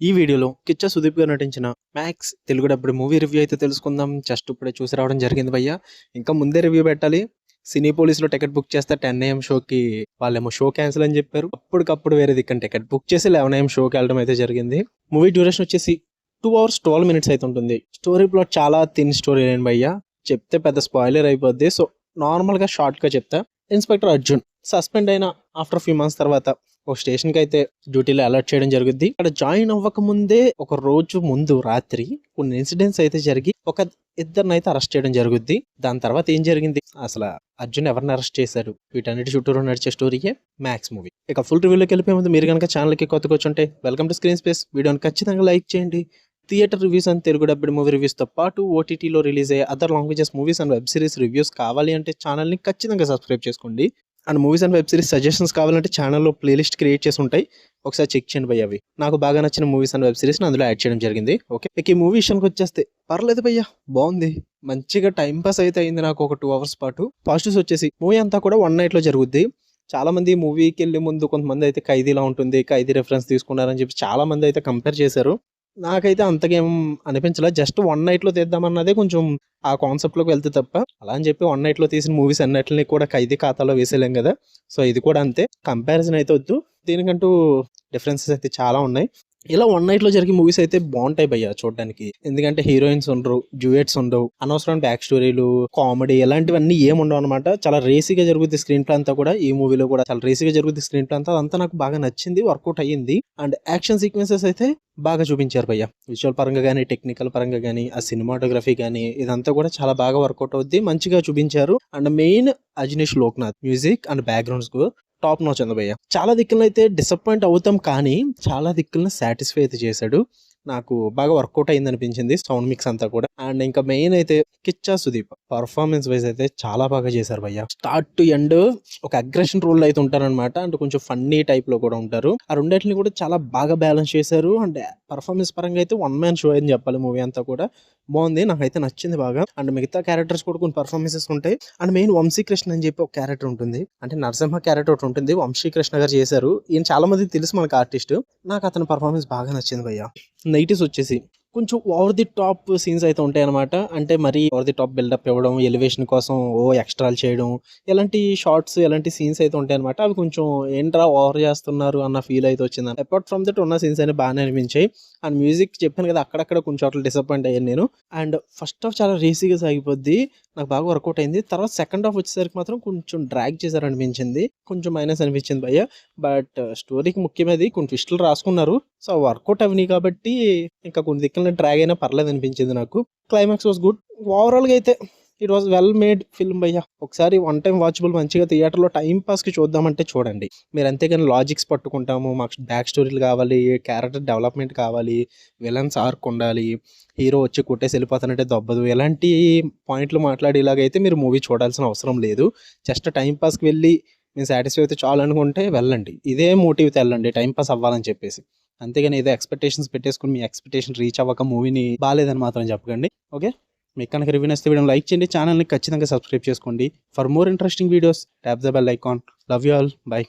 ఈ వీడియోలో కిచ్చా సుదీప్ గారు నటించిన max Telugu dubbed movie review అయితే తెలుసుకుందాం. జస్ట్ ఇప్పుడే చూసి రావడం జరిగింది భయ్య. ఇంకా ముందే రివ్యూ పెట్టాలి. సినీ పోలీసులో టికెట్ బుక్ చేస్తే 10 AM షోకి వాళ్ళేమో షో క్యాన్సిల్ అని చెప్పారు. అప్పటికప్పుడు వేరే దిక్కన టికెట్ బుక్ చేసి 11 AM షోకి వెళ్ళడం అయితే జరిగింది. మూవీ డ్యూరేషన్ వచ్చేసి 2 hours 12 minutes అయితే ఉంటుంది. స్టోరీ ప్లాట్ చాలా థిన్ స్టోరీ లేని భయ్య, చెప్తే పెద్ద స్పాయిలర్ అయిపోద్ది. సో నార్మల్గా షార్ట్గా చెప్తా. ఇన్స్పెక్టర్ అర్జున్ సస్పెండ్ అయిన ఆఫ్టర్ ఫ్యూ మంత్స్ తర్వాత ఒక స్టేషన్ కి అయితే డ్యూటీలో అలర్ట్ చేయడం జరుగుద్ది. ఇక్కడ జాయిన్ అవ్వక ముందే ఒక రోజు ముందు రాత్రి కొన్ని ఇన్సిడెంట్స్ అయితే జరిగి ఒక ఇద్దరిని అయితే అరెస్ట్ చేయడం జరుగుద్ది. దాని తర్వాత ఏం జరిగింది, అసలు అర్జున్ ఎవరిని అరెస్ట్ చేశారు, వీటన్నిటి చుట్టూరు నడిచే స్టోరీయే మ్యాక్స్ మూవీ. ఇక ఫుల్ రివ్యూలోకి వెళ్ళిపోయే ముందు మీరు కనుక ఛానల్కి కొత్తగా వచ్చుంటే వెల్కమ్ టు స్క్రీన్ స్పేస్. వీడియోని ఖచ్చితంగా లైక్ చేయండి. Theatre reviews and Telugu dubbed movie రివ్యూస్తో పాటు ఓటీటీలో రిలీజ్ అయ్యే other languages movies and web series reviews కావాలి అంటే ఛానల్ని ఖచ్చితంగా సబ్స్క్రైబ్ చేసుకోండి. And movies and web series suggestions కావాలంటే ఛానల్లో ప్లేలిస్ట్ క్రియేట్ చేసి ఉంటాయి, ఒకసారి చెక్ చేయండి భయ్య. అవి నాకు బాగా నచ్చిన మూవీస్ అండ్ వెబ్ సిరీస్ని అందులో యాడ్ చేయడం జరిగింది. ఓకే, ఇక ఈ మూవీ విషయానికి వచ్చేస్తే పర్లేదు భయ్య, బాగుంది, మంచిగా టైం పాస్ అయితే అయింది నాకు ఒక 2 hours పాటు. పాజిటివ్స్ వచ్చేసి మూవీ అంతా కూడా 1 night లో జరుగుద్ది. చాలా మంది మూవీకి వెళ్ళే ముందు కొంతమంది అయితే ఖైదీలా ఉంటుంది, ఖైదీ రెఫరెన్స్ తీసుకున్నారని చెప్పి చాలా మంది అయితే కంపేర్ చేశారు. నాకైతే అంతకేం అనిపించలేదు. జస్ట్ 1 night లో తీద్దామన్నదే కొంచెం ఆ కాన్సెప్ట్లోకి వెళ్తే తప్ప, అలా అని చెప్పి 1 night లో తీసిన మూవీస్ అన్నిటిని కూడా ఖైదీ ఖాతాలో వేసేలేం కదా. సో ఇది కూడా అంతే, కంపారిజన్ అయితే వద్దు, దీనికంటూ డిఫరెన్సెస్ అయితే చాలా ఉన్నాయి. ఇలా 1 night లో జరిగే మూవీస్ అయితే బాగుంటాయి భయ్య చూడడానికి. ఎందుకంటే హీరోయిన్స్ ఉండరు, డ్యూయెట్స్ ఉండవు, అనవసరం బ్యాక్ స్టోరీలు, కామెడీ ఇలాంటివన్నీ ఏమి ఉండవు అనమాట. చాలా రేసీగా జరుగుద్ది స్క్రీన్ ప్లే అంతా కూడా. ఈ మూవీలో కూడా చాలా రేసీగా జరుగుద్ది స్క్రీన్ ప్లే అంతా. అదంతా నాకు బాగా నచ్చింది, వర్కౌట్ అయ్యింది. అండ్ యాక్షన్ సీక్వెన్సెస్ అయితే బాగా చూపించారు భయ్య. విజువల్ పరంగా కానీ, టెక్నికల్ పరంగా కానీ, ఆ సినిమాటోగ్రఫీ కానీ ఇదంతా కూడా చాలా బాగా వర్కౌట్ అవుద్ది, మంచిగా చూపించారు. And main Ajaneesh Loknath music and backgrounds top notch ఉంది భయ్య. చాలా దిక్కులను అయితే డిసప్పాయింట్ అవుతాం, కానీ చాలా దిక్కులను సాటిస్ఫై అయితే చేశాడు. నాకు బాగా వర్కౌట్ అయింది అనిపించింది సౌండ్ మిక్స్ అంతా కూడా. అండ్ ఇంకా మెయిన్ అయితే కిచ్చా సుదీప్ పర్ఫార్మెన్స్ వైజ్ అయితే చాలా బాగా చేశారు భయ్య. స్టార్ట్ టు ఎండ్ ఒక అగ్రెషన్ రోల్ అయితే ఉంటారనమాట. అండ్ కొంచెం ఫన్నీ టైప్ లో కూడా ఉంటారు. ఆ రెండింటిని కూడా చాలా బాగా బ్యాలెన్స్ చేశారు. అండ్ పర్ఫార్మెన్స్ పరంగా అయితే 1 man షో అని చెప్పాలి. మూవీ అంతా కూడా బాగుంది, నాకైతే నచ్చింది బాగా. అండ్ మిగతా క్యారెక్టర్స్ కూడా కొన్ని పర్ఫార్మెన్సెస్ ఉంటాయి. అండ్ మెయిన్ వంశీకృష్ణ అని చెప్పి ఒక క్యారెక్టర్ ఉంటుంది, అంటే నరసింహ క్యారెక్టర్ ఒకటి ఉంటుంది, వంశీకృష్ణ గారు చేశారు. ఈయన చాలా మంది తెలుసు మనకు ఆర్టిస్ట్. నాకు అతని పర్ఫార్మెన్స్ బాగా నచ్చింది భయ్య. నెగిటివ్స్ వచ్చేసి కొంచెం ఓవర్ ది టాప్ సీన్స్ అయితే ఉంటాయి అనమాట. అంటే మరీ ఓవర్ ది టాప్ బిల్డప్ ఇవ్వడం, ఎలివేషన్ కోసం ఎక్స్ట్రాలు చేయడం, ఇలాంటి షార్ట్స్, ఇలాంటి సీన్స్ అయితే ఉంటాయి అనమాట. అవి కొంచెం ఏంట్రా ఓవర్ చేస్తున్నారు అన్న ఫీల్ అయితే వచ్చింది. అపార్ట్ ఫ్రమ్ దట్ ఉన్న సీన్స్ అయితే బాగానే అనిపించాయి. అండ్ మ్యూజిక్ చెప్పాను కదా, అక్కడక్కడ కొంచెం అట్లా డిసప్పాయింట్ అయ్యాను నేను. అండ్ ఫస్ట్ హాఫ్ చాలా రేసీగా సాగిపోద్ది, నాకు బాగా వర్కౌట్ అయింది. తర్వాత సెకండ్ హాఫ్ వచ్చేసరికి మాత్రం కొంచెం డ్రాగ్ చేశారు అనిపించింది, కొంచెం మైనస్ అనిపించింది భయ్య. బట్ స్టోరీకి ముఖ్యమైనది కొన్ని ట్విస్టులు రాసుకున్నారు, సో వర్కౌట్ అవినాయి కాబట్టి ఇంకా కొన్ని దిక్కుల డ్రాగ్ అయినా పర్లేదు అనిపించింది నాకు. Climax was good. ఓవరాల్గా అయితే it was well made film భయ్య. ఒకసారి 1 time వాచబుల్, మంచిగా థియేటర్లో టైం పాస్కి చూద్దామంటే చూడండి మీరు. అంతేగాని లాజిక్స్ పట్టుకుంటాము, మాకు బ్యాక్ స్టోరీలు కావాలి, క్యారెక్టర్ డెవలప్మెంట్ కావాలి, విలన్స్ ఆర్క్ ఉండాలి, హీరో వచ్చి కొట్టేసి వెళ్ళిపోతానంటే దొబ్బదు, ఎలాంటి పాయింట్లు మాట్లాడేలాగైతే మీరు మూవీ చూడాల్సిన అవసరం లేదు. జస్ట్ టైం పాస్కి వెళ్ళి మీరు సాటిస్ఫై అయితే చాలు అనుకుంటే వెళ్ళండి. ఇదే మోటివ్తో వెళ్ళండి, టైం పాస్ అవ్వాలని చెప్పేసి. అంతేగాని ఏదో ఎక్స్పెక్టేషన్స్ పెట్టేసుకుని మీ ఎక్స్పెక్టేషన్ రీచ్ అవ్వక మూవీని బాగాలేదని మాత్రం చెప్పకండి. ఓకే, మీకు కనుక రివ్యూ నచ్చితే వీడియోని లైక్ చేయండి, ఛానల్ని ఖచ్చితంగా సబ్స్క్రైబ్ చేసుకోండి. For more interesting videos tap the bell icon. Love you all, by.